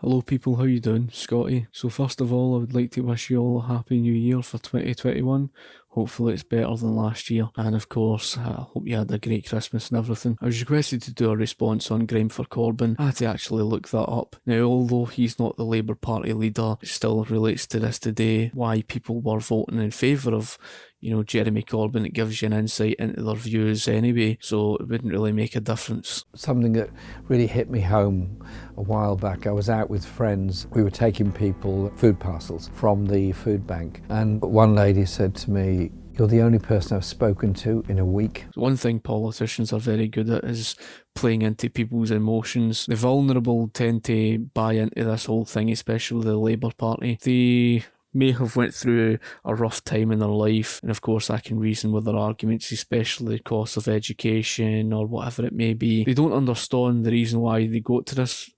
Hello people, how you doing? Scotty. So first of all, I would like to wish you all a happy new year for 2021. Hopefully it's better than last year. And of course, I hope you had a great Christmas and everything. I was requested to do a response on Grime4Corbyn. I had to actually look that up. Now, although he's not the Labour Party leader, it still relates to this today, why people were voting in favour of Jeremy Corbyn. It gives you an insight into their views anyway, so it wouldn't really make a difference. Something that really hit me home a while back, I was out with friends. We were taking people food parcels from the food bank, and one lady said to me, "You're the only person I've spoken to in a week." One thing politicians are very good at is playing into people's emotions. The vulnerable tend to buy into this whole thing, especially the Labour Party. They may have went through a rough time in their life, and of course I can reason with their arguments, especially the cost of education or whatever it may be. They don't understand the reason why they got to this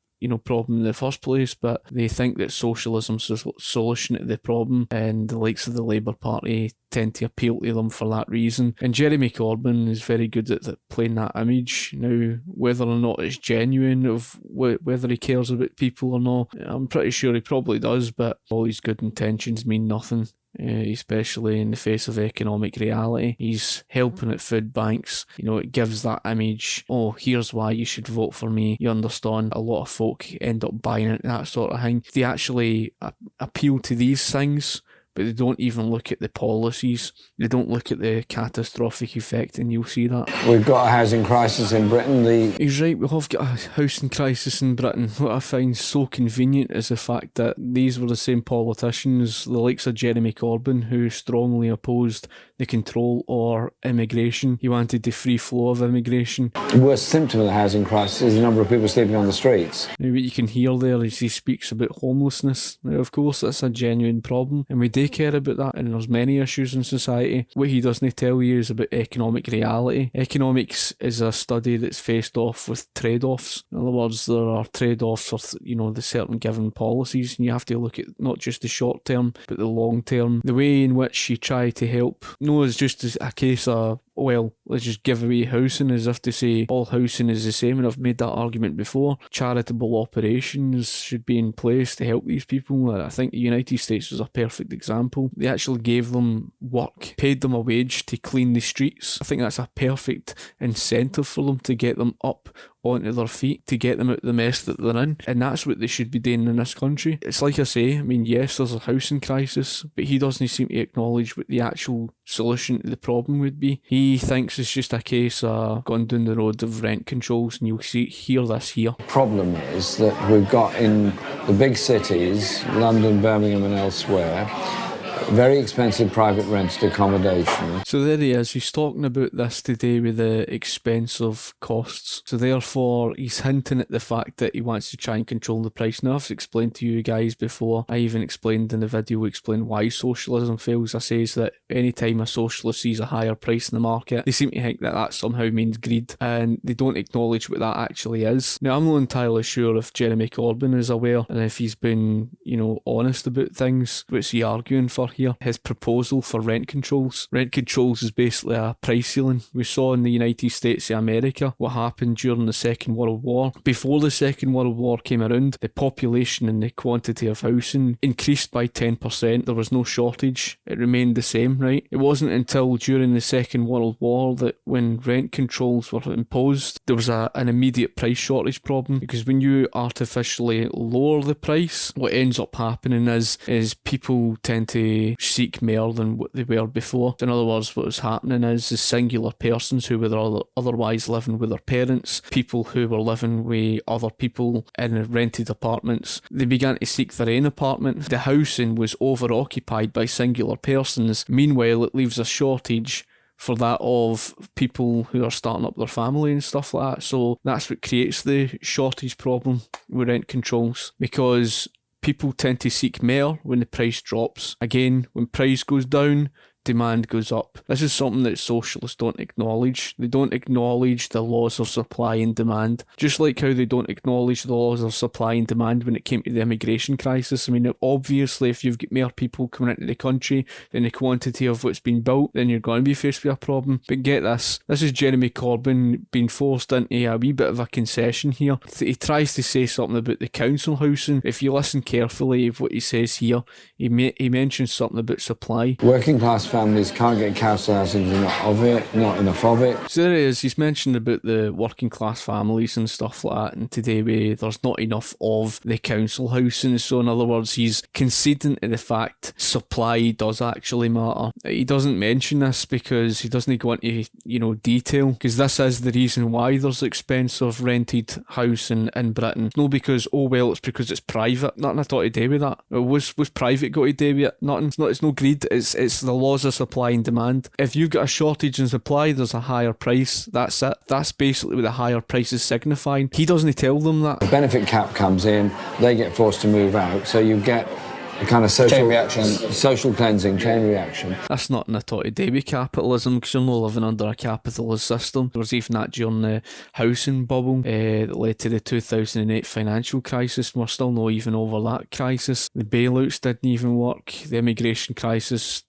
problem in the first place, but they think that socialism's the solution to the problem, and the likes of the Labour Party tend to appeal to them for that reason. And Jeremy Corbyn is very good at playing that image. Now, whether or not it's genuine, of whether he cares about people or not, I'm pretty sure he probably does, but all his good intentions mean nothing. Especially in the face of economic reality. He's helping at food banks. It gives that image, oh, here's why you should vote for me. You understand, a lot of folk end up buying it, that sort of thing. They actually appeal to these things, but they don't even look at the policies. They don't look at the catastrophic effect, and you'll see that. We've got a housing crisis in Britain. He's right, we have got a housing crisis in Britain. What I find so convenient is the fact that these were the same politicians, the likes of Jeremy Corbyn, who strongly opposed the control or immigration. He wanted the free flow of immigration. The worst symptom of the housing crisis is the number of people sleeping on the streets. Now, what you can hear there is he speaks about homelessness. Now, of course, that's a genuine problem, and we do care about that, and there's many issues in society. What he doesn't tell you is about economic reality. Economics is a study that's faced off with trade-offs. In other words, there are trade-offs for the certain given policies, and you have to look at not just the short term but the long term. The way in which you try to help, is just a case of, well, let's just give away housing, as if to say all housing is the same, and I've made that argument before. Charitable operations should be in place to help these people. I think the United States was a perfect example. They actually gave them work, paid them a wage to clean the streets. I think that's a perfect incentive for them to get them up onto their feet, to get them out of the mess that they're in, and that's what they should be doing in this country. It's like I say, yes, there's a housing crisis, but he doesn't seem to acknowledge what the actual solution to the problem would be. He thinks it's just a case of going down the road of rent controls, and you'll hear this here. The problem is that we've got in the big cities, London, Birmingham and elsewhere, very expensive private rented accommodation. So there he is, he's talking about this today with the expensive costs. So therefore he's hinting at the fact that he wants to try and control the price. Now, I've explained to you guys before, I even explained in the video, why socialism fails. I says that anytime a socialist sees a higher price in the market, they seem to think that somehow means greed, and they don't acknowledge what that actually is. Now, I'm not entirely sure if Jeremy Corbyn is aware, and if he's been, honest about things. What's he arguing for here? His proposal for rent controls. Rent controls is basically a price ceiling. We saw in the United States of America what happened during the Second World War. Before the Second World War came around, the population and the quantity of housing increased by 10%. There was no shortage. It remained the same, right? It wasn't until during the Second World War that when rent controls were imposed, there was an immediate price shortage problem, because when you artificially lower the price, what ends up happening is people tend to seek more than what they were before. In other words, what was happening is the singular persons who were otherwise living with their parents, people who were living with other people in rented apartments, they began to seek their own apartment. The housing was over-occupied by singular persons. Meanwhile, it leaves a shortage for that of people who are starting up their family and stuff like that. So that's what creates the shortage problem with rent controls, because people tend to seek more when the price drops. Again, when price goes down, demand goes up. This is something that socialists don't acknowledge. They don't acknowledge the laws of supply and demand, just like how they don't acknowledge the laws of supply and demand when it came to the immigration crisis. I mean, obviously, if you've got more people coming into the country than the quantity of what's been built, then you're going to be faced with a problem. But get this is Jeremy Corbyn being forced into a wee bit of a concession here. He tries to say something about the council housing. If you listen carefully of what he says here, he mentions something about supply. Working class families can't get council housing, not enough of it. So there it is. He's mentioned about the working class families and stuff like that, and today there's not enough of the council housing. So in other words, he's conceding to the fact supply does actually matter. He doesn't mention this because he doesn't go into detail, because this is the reason why there's expensive rented housing in Britain. It's not because it's because it's private. Nothing at all to do with that. Was private got to do with it? Nothing. It's no greed. It's the laws of supply and demand. If you've got a shortage in supply, there's a higher price. That's it. That's basically what the higher price is signifying. He doesn't tell them that. The benefit cap comes in, they get forced to move out, so you get a kind of social cleansing, chain reaction. That's nothing at all to do with capitalism, because you're not living under a capitalist system. There was even that during the housing bubble that led to the 2008 financial crisis. We're still not even over that crisis. The bailouts didn't even work. The immigration crisis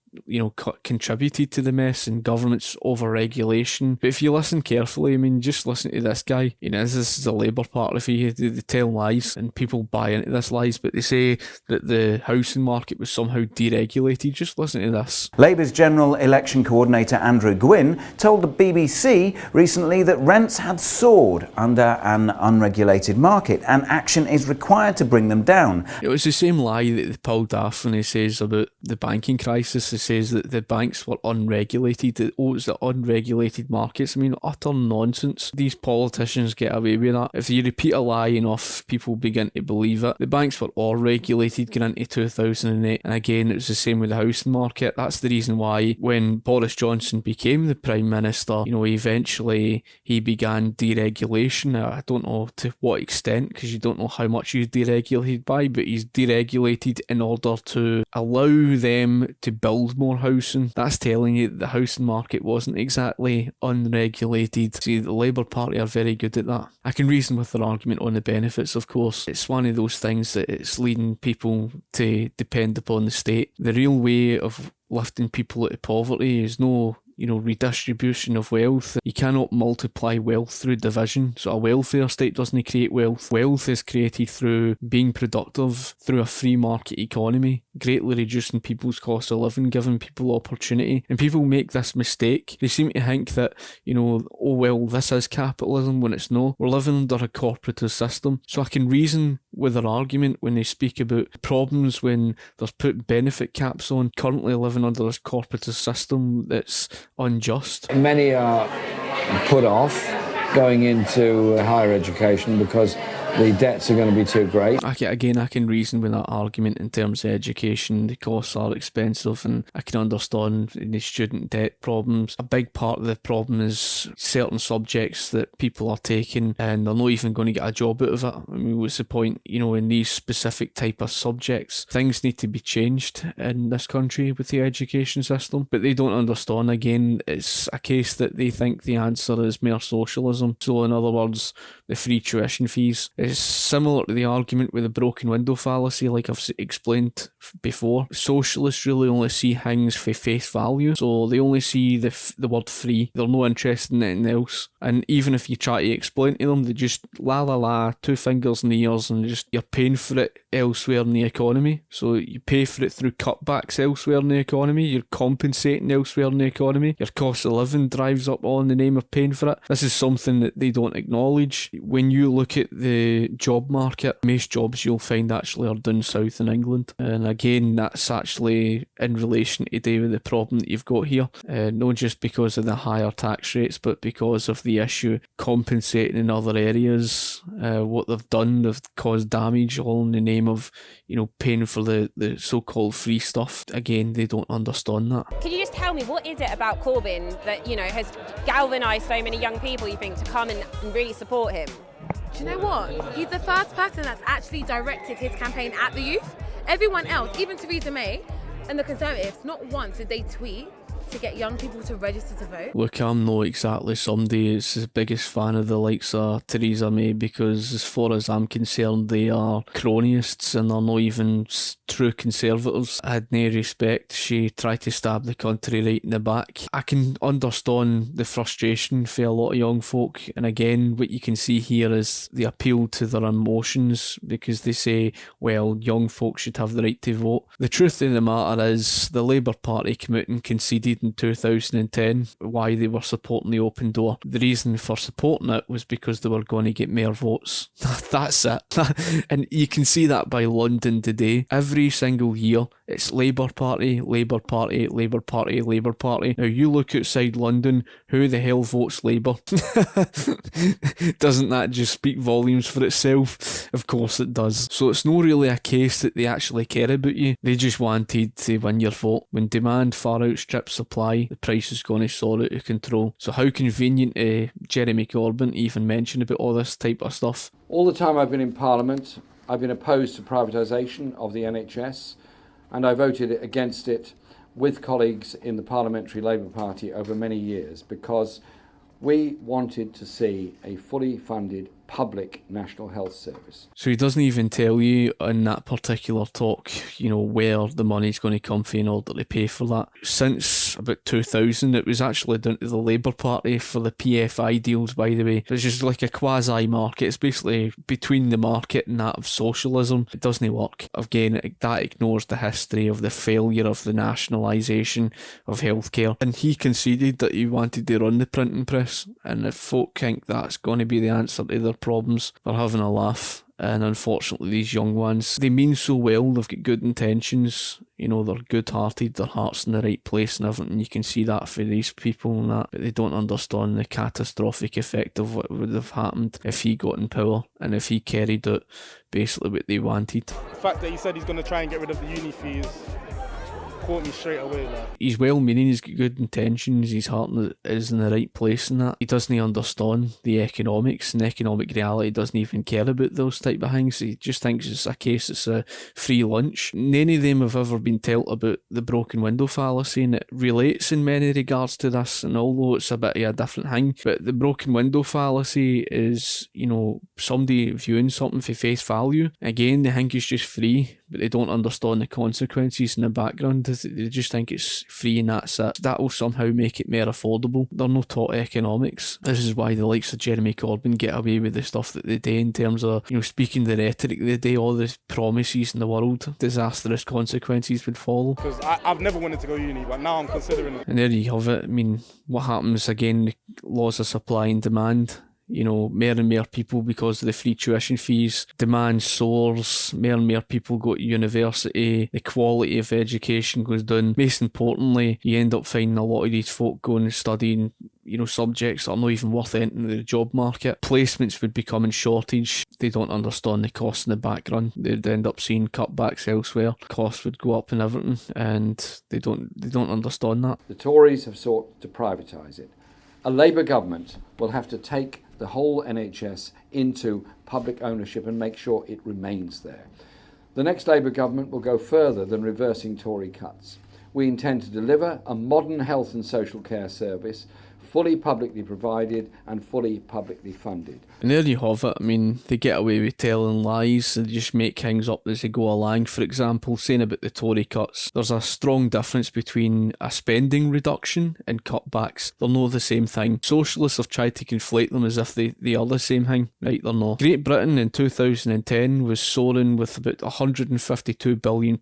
contributed to the mess, and government's over-regulation. But if you listen carefully, I mean, just listen to this guy. This is the Labour Party. They tell lies, and people buy into this lies, but they say that the housing market was somehow deregulated. Just listen to this. Labour's General Election Coordinator Andrew Gwynn told the BBC recently that rents had soared under an unregulated market, and action is required to bring them down. It was the same lie that they pulled off when he says about the banking crisis. He says that the banks were unregulated. It's the unregulated markets. I mean, utter nonsense. These politicians get away with that. If you repeat a lie enough, people begin to believe it. The banks were all regulated going into 2008, and again, it was the same with the housing market. That's the reason why when Boris Johnson became the Prime Minister, eventually he began deregulation. I don't know to what extent, because you don't know how much he's deregulated by, but he's deregulated in order to allow them to build more housing. That's telling you that the housing market wasn't exactly unregulated. See, the Labour Party are very good at that. I can reason with their argument on the benefits, of course. It's one of those things that it's leading people to depend upon the state. The real way of lifting people out of poverty is no redistribution of wealth. You cannot multiply wealth through division. So a welfare state doesn't create wealth. Wealth is created through being productive, through a free market economy, greatly reducing people's cost of living, giving people opportunity. And people make this mistake. They seem to think that, this is capitalism, when it's no. We're living under a corporatist system. So I can reason with their argument when they speak about problems when there's put benefit caps on, currently living under this corporatist system that's unjust. Many are put off going into higher education because the debts are going to be too great. I can reason with that argument in terms of education. The costs are expensive, and I can understand the student debt problems. A big part of the problem is certain subjects that people are taking and they're not even going to get a job out of it. I mean, what's the point? In these specific type of subjects, things need to be changed in this country with the education system, but they don't understand. Again, it's a case that they think the answer is mere socialism. So in other words, the free tuition fees. It's similar to the argument with the broken window fallacy, like I've explained before. Socialists really only see things for face value, so they only see the word free. They're not interested in anything else. And even if you try to explain to them, they just la, 2 fingers in the ears, and you're paying for it elsewhere in the economy. So you pay for it through cutbacks elsewhere in the economy, you're compensating elsewhere in the economy, your cost of living drives up all in the name of paying for it. This is something that they don't acknowledge. When you look at the job market, most jobs you'll find actually are down south in England, and again, that's actually in relation to do with the problem that you've got here, not just because of the higher tax rates, but because of the issue compensating in other areas. What they've done, they've caused damage all in the name of paying for the so-called free stuff. Again, they don't understand that. Can you just tell me, what is it about Corbyn that has galvanised so many young people, you think, to come and really support him? Do you know what? He's the first person that's actually directed his campaign at the youth. Everyone else, even Theresa May and the Conservatives, not once did they tweet to get young people to register to vote? Look, I'm not exactly somebody who's the biggest fan of the likes of Theresa May, because as far as I'm concerned, they are cronists and they're not even true conservatives. I had no respect. She tried to stab the country right in the back. I can understand the frustration for a lot of young folk, and again, what you can see here is the appeal to their emotions, because they say, well, young folk should have the right to vote. The truth of the matter is, the Labour Party came out and conceded in 2010 why they were supporting the open door. The reason for supporting it was because they were going to get more votes. That's it. And you can see that by London today. Every single year, it's Labour Party, Labour Party, Labour Party, Labour Party. Now, you look outside London, who the hell votes Labour? Doesn't that just speak volumes for itself? Of course it does. So it's not really a case that they actually care about you. They just wanted to win your vote. When demand far outstrips supply, the price is going to soar out of control. So how convenient Jeremy Corbyn even mention about all this type of stuff. All the time I've been in Parliament, I've been opposed to privatisation of the NHS, and I voted against it with colleagues in the Parliamentary Labour Party over many years, because we wanted to see a fully funded public national health service. So he doesn't even tell you in that particular talk, where the money's going to come from in order to pay for that. Since about 2000, it was actually down to the Labour Party for the PFI deals, by the way. It's just like a quasi-market. It's basically between the market and that of socialism. It doesn't work. Again, that ignores the history of the failure of the nationalisation of healthcare. And he conceded that he wanted to run the printing press. And if folk think that's going to be the answer to their problems, they're having a laugh. And unfortunately, these young ones, they mean so well, they've got good intentions, they're good-hearted, their heart's in the right place and everything. You can see that for these people and that, but they don't understand the catastrophic effect of what would have happened if he got in power and if he carried out basically what they wanted. The fact that he said he's going to try and get rid of the uni fees caught me straight away. He's well-meaning, he's got good intentions, his heart is in the right place and that. He doesn't understand the economics, and economic reality doesn't even care about those type of things. He just thinks it's a case, it's a free lunch. None of them have ever been told about the broken window fallacy, and it relates in many regards to this, and although it's a bit of a different thing, but the broken window fallacy is, somebody viewing something for face value. Again, they think it's just free, but they don't understand the consequences in the background. They just think it's free and that's it. That will somehow make it more affordable. They're not taught economics. This is why the likes of Jeremy Corbyn get away with the stuff that they do in terms of, speaking the rhetoric they do, all the promises in the world, disastrous consequences would follow. Because I've never wanted to go uni, but now I'm considering it. And there you have it. I mean, what happens again, the laws of supply and demand. More and more people, because of the free tuition fees, demand soars, more and more people go to university, the quality of education goes down. Most importantly, you end up finding a lot of these folk going and studying subjects that are not even worth entering the job market. Placements would become in shortage. They don't understand the costs in the background. They'd end up seeing cutbacks elsewhere. Costs would go up and everything, and they don't understand that. The Tories have sought to privatise it. A Labour government will have to take the whole NHS into public ownership and make sure it remains there. The next Labour government will go further than reversing Tory cuts. We intend to deliver a modern health and social care service, fully publicly provided and fully publicly funded. And there you have it. I mean, they get away with telling lies. They just make things up as they go along. For example, saying about the Tory cuts, there's a strong difference between a spending reduction and cutbacks. They're not the same thing. Socialists have tried to conflate them as if they are the same thing. Right, they're not. Great Britain in 2010 was soaring with about £152 billion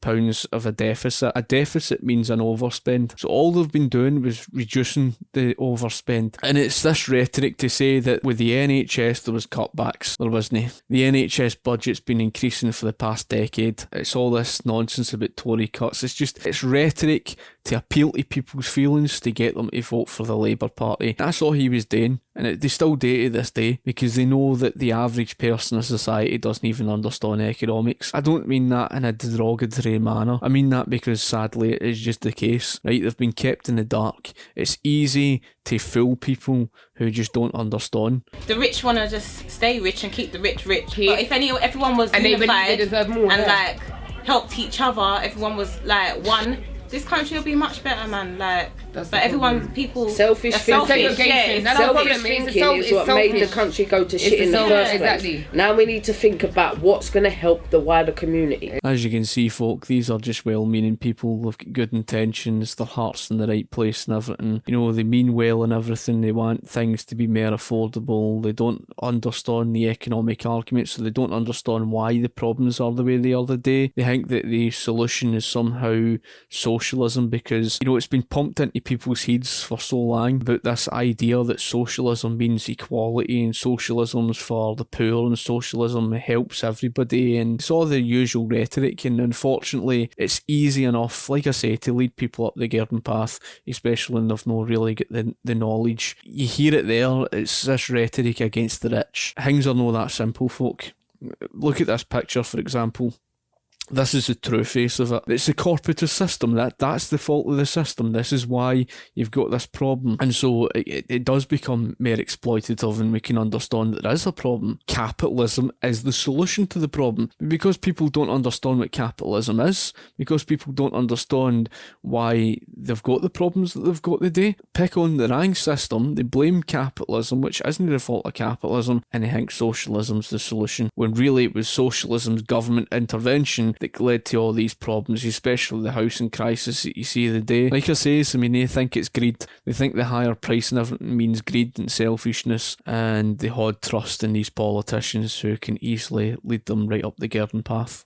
of a deficit. A deficit means an overspend. So all they've been doing was reducing the overspend. And it's this rhetoric to say that with the NHS there was cutbacks. There wasn't. The NHS budget's been increasing for the past decade. It's all this nonsense about Tory cuts. It's rhetoric to appeal to people's feelings to get them to vote for the Labour Party. That's all he was doing. And they still do to this day, because they know that the average person in society doesn't even understand economics. I don't mean that in a derogatory manner. I mean that because sadly it is just the case. Right? They've been kept in the dark. It's easy to fool people who just don't understand. The rich want to just stay rich and keep the rich rich. But if everyone was and unified they deserve more, and helped each other, everyone was one, this country will be much better, man. But everyone, people, selfish they're thinking. segregation. That's the Selfish problem. thinking is what made the country go to shit in the first place. Exactly. Now we need to think about what's going to help the wider community. As you can see, folk, these are just well-meaning people. They've got good intentions, their heart's in the right place and everything. You know, they mean well and everything. They want things to be more affordable. They don't understand the economic argument, so they don't understand why the problems are the way they are today. They think that the solution is somehow socialism because, you know, it's been pumped into people's heads for so long about this idea that socialism means equality and socialism's for the poor and socialism helps everybody, and it's all the usual rhetoric, and unfortunately it's easy enough, like I say, to lead people up the garden path, especially when they've not really got the knowledge. You hear it there, it's this rhetoric against the rich. Things are not that simple, folk. Look at this picture, for example. This is the true face of it. It's the corporatist system. That's the fault of the system. This is why you've got this problem. And so it does become more exploitative, and we can understand that there is a problem. Capitalism is the solution to the problem. Because people don't understand what capitalism is, because people don't understand why they've got the problems that they've got today, pick on the rank system, they blame capitalism, which isn't the fault of capitalism, and they think socialism's the solution, when really it was socialism's government intervention that led to all these problems, especially the housing crisis that you see today. Like I say, they think it's greed. They think the higher price and everything means greed and selfishness, and they had trust in these politicians who can easily lead them right up the garden path.